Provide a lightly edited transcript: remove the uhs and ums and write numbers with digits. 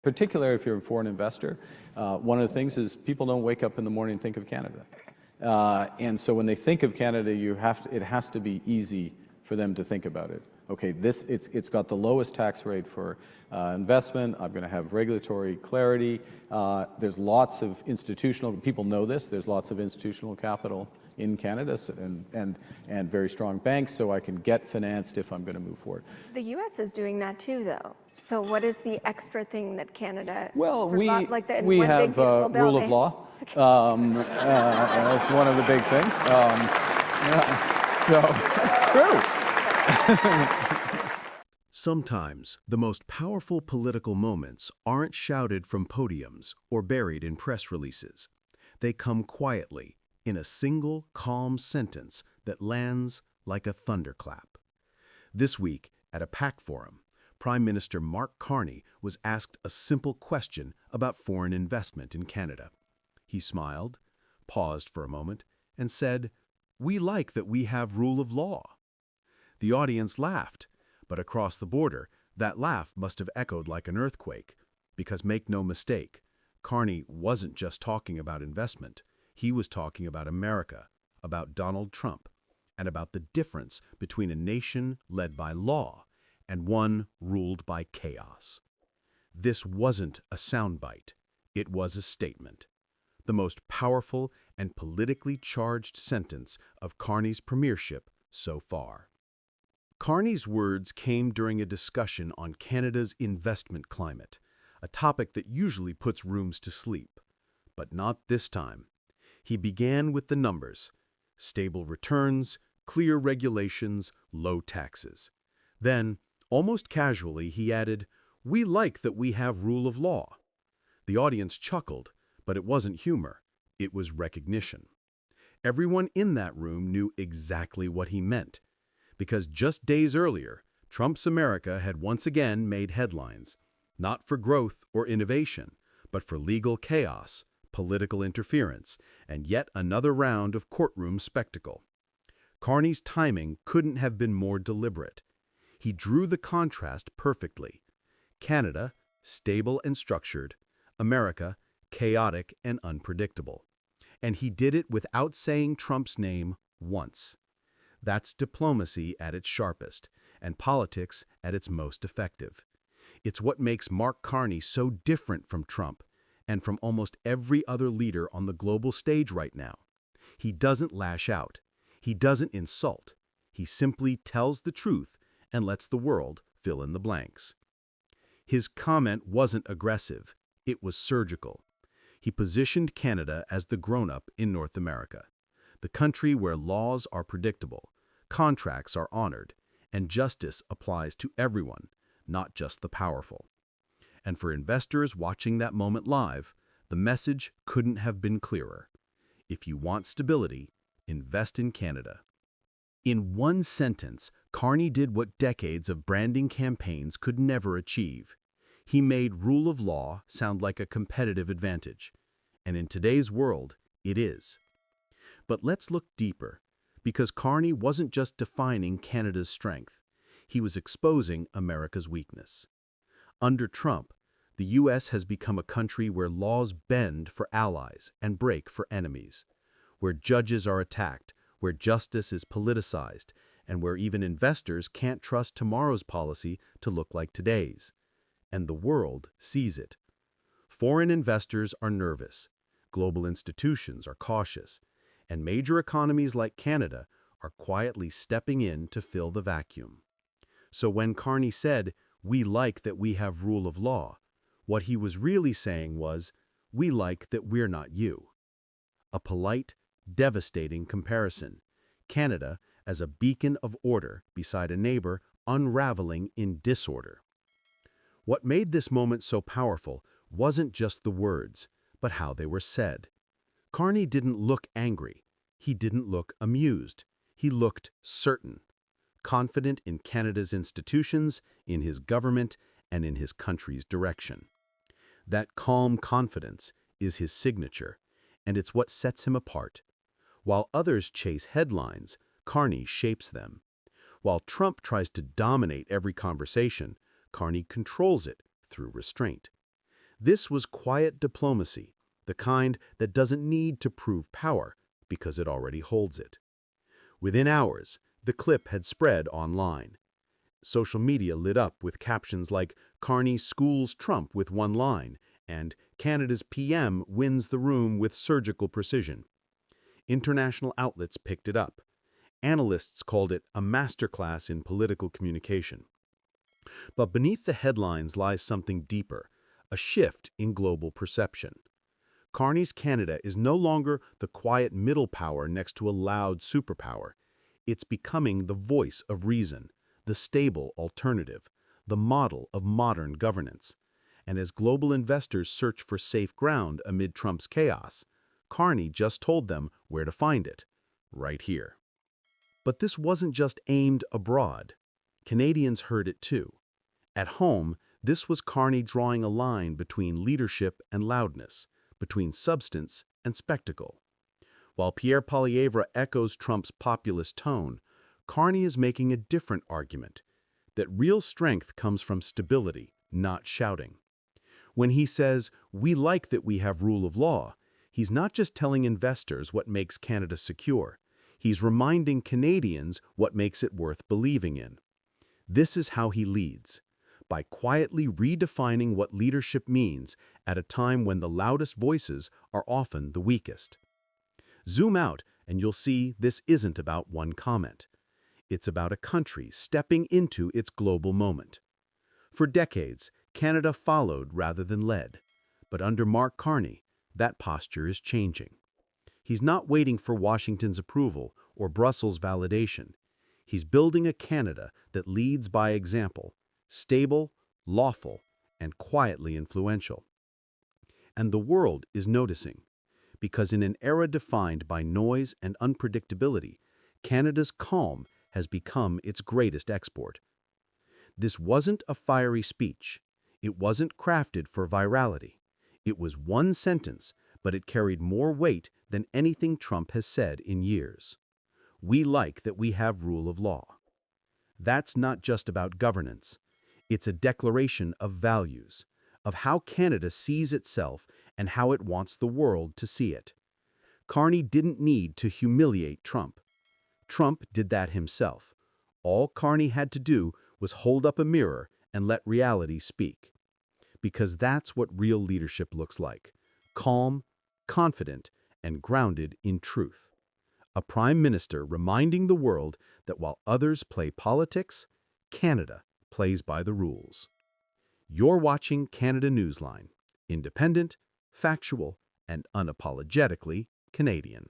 Particularly if you're a foreign investor. One of the things is people don't wake up in the morning and think of Canada. And so when they think of Canada, it has to be easy for them to think about it. Okay, it's got the lowest tax rate for investment. I'm going to have regulatory clarity. There's lots of institutional, people know this, there's lots of institutional capital in Canada and very strong banks, so I can get financed if I'm going to move forward. The U.S. is doing that too, though. So what is the extra thing that Canada? Well, we have rule of law. That's one of the big things. So that's true. Sometimes the most powerful political moments aren't shouted from podiums or buried in press releases. They come quietly, in a single, calm sentence that lands like a thunderclap. This week, at a PAC forum, Prime Minister Mark Carney was asked a simple question about foreign investment in Canada. He smiled, paused for a moment, and said, "We like that we have rule of law." The audience laughed, but across the border, that laugh must have echoed like an earthquake, because make no mistake, Carney wasn't just talking about investment. He was talking about America, about Donald Trump, and about the difference between a nation led by law and one ruled by chaos. This wasn't a soundbite. It was a statement. The most powerful and politically charged sentence of Carney's premiership so far. Carney's words came during a discussion on Canada's investment climate, a topic that usually puts rooms to sleep. But not this time. He began with the numbers: stable returns, clear regulations, low taxes. Then, almost casually, he added, "We like that we have rule of law." The audience chuckled, but it wasn't humor. It was recognition. Everyone in that room knew exactly what he meant, because just days earlier, Trump's America had once again made headlines, not for growth or innovation, but for legal chaos, political interference, and yet another round of courtroom spectacle. Carney's timing couldn't have been more deliberate. He drew the contrast perfectly. Canada, stable and structured; America, chaotic and unpredictable. And he did it without saying Trump's name once. That's diplomacy at its sharpest, and politics at its most effective. It's what makes Mark Carney so different from Trump and from almost every other leader on the global stage right now. He doesn't lash out. He doesn't insult. He simply tells the truth and lets the world fill in the blanks. His comment wasn't aggressive. It was surgical. He positioned Canada as the grown-up in North America, the country where laws are predictable, contracts are honored, and justice applies to everyone, not just the powerful. And for investors watching that moment live, the message couldn't have been clearer. If you want stability, invest in Canada. In one sentence, Carney did what decades of branding campaigns could never achieve. He made rule of law sound like a competitive advantage. And in today's world, it is. But let's look deeper, because Carney wasn't just defining Canada's strength. He was exposing America's weakness. Under Trump, the U.S. has become a country where laws bend for allies and break for enemies, where judges are attacked, where justice is politicized, and where even investors can't trust tomorrow's policy to look like today's. And the world sees it. Foreign investors are nervous, global institutions are cautious, and major economies like Canada are quietly stepping in to fill the vacuum. So when Carney said, "We like that we have rule of law," what he was really saying was, "We like that we're not you." A polite, devastating comparison. Canada as a beacon of order beside a neighbor unraveling in disorder. What made this moment so powerful wasn't just the words, but how they were said. Carney didn't look angry. He didn't look amused. He looked certain, confident in Canada's institutions, in his government, and in his country's direction. That calm confidence is his signature, and it's what sets him apart. While others chase headlines, Carney shapes them. While Trump tries to dominate every conversation, Carney controls it through restraint. This was quiet diplomacy, the kind that doesn't need to prove power because it already holds it. Within hours, the clip had spread online. Social media lit up with captions like "Carney schools Trump with one line" and "Canada's PM wins the room with surgical precision." International outlets picked it up. Analysts called it a masterclass in political communication. But beneath the headlines lies something deeper, a shift in global perception. Carney's Canada is no longer the quiet middle power next to a loud superpower. It's becoming the voice of reason, the stable alternative, the model of modern governance. And as global investors search for safe ground amid Trump's chaos, Carney just told them where to find it, right here. But this wasn't just aimed abroad. Canadians heard it too. At home, this was Carney drawing a line between leadership and loudness, between substance and spectacle. While Pierre Poilievre echoes Trump's populist tone, Carney is making a different argument, that real strength comes from stability, not shouting. When he says, "We like that we have rule of law," he's not just telling investors what makes Canada secure. He's reminding Canadians what makes it worth believing in. This is how he leads, by quietly redefining what leadership means at a time when the loudest voices are often the weakest. Zoom out and you'll see this isn't about one comment. It's about a country stepping into its global moment. For decades, Canada followed rather than led. But under Mark Carney, that posture is changing. He's not waiting for Washington's approval or Brussels' validation. He's building a Canada that leads by example, stable, lawful, and quietly influential. And the world is noticing, because in an era defined by noise and unpredictability, Canada's calm has become its greatest export. This wasn't a fiery speech. It wasn't crafted for virality. It was one sentence, but it carried more weight than anything Trump has said in years. We like that we have rule of law. That's not just about governance. It's a declaration of values, of how Canada sees itself and how it wants the world to see it. Carney didn't need to humiliate Trump. Trump did that himself. All Carney had to do was hold up a mirror and let reality speak. Because that's what real leadership looks like: calm, confident, and grounded in truth. A prime minister reminding the world that while others play politics, Canada plays by the rules. You're watching Canada Newsline, independent, factual, and unapologetically Canadian.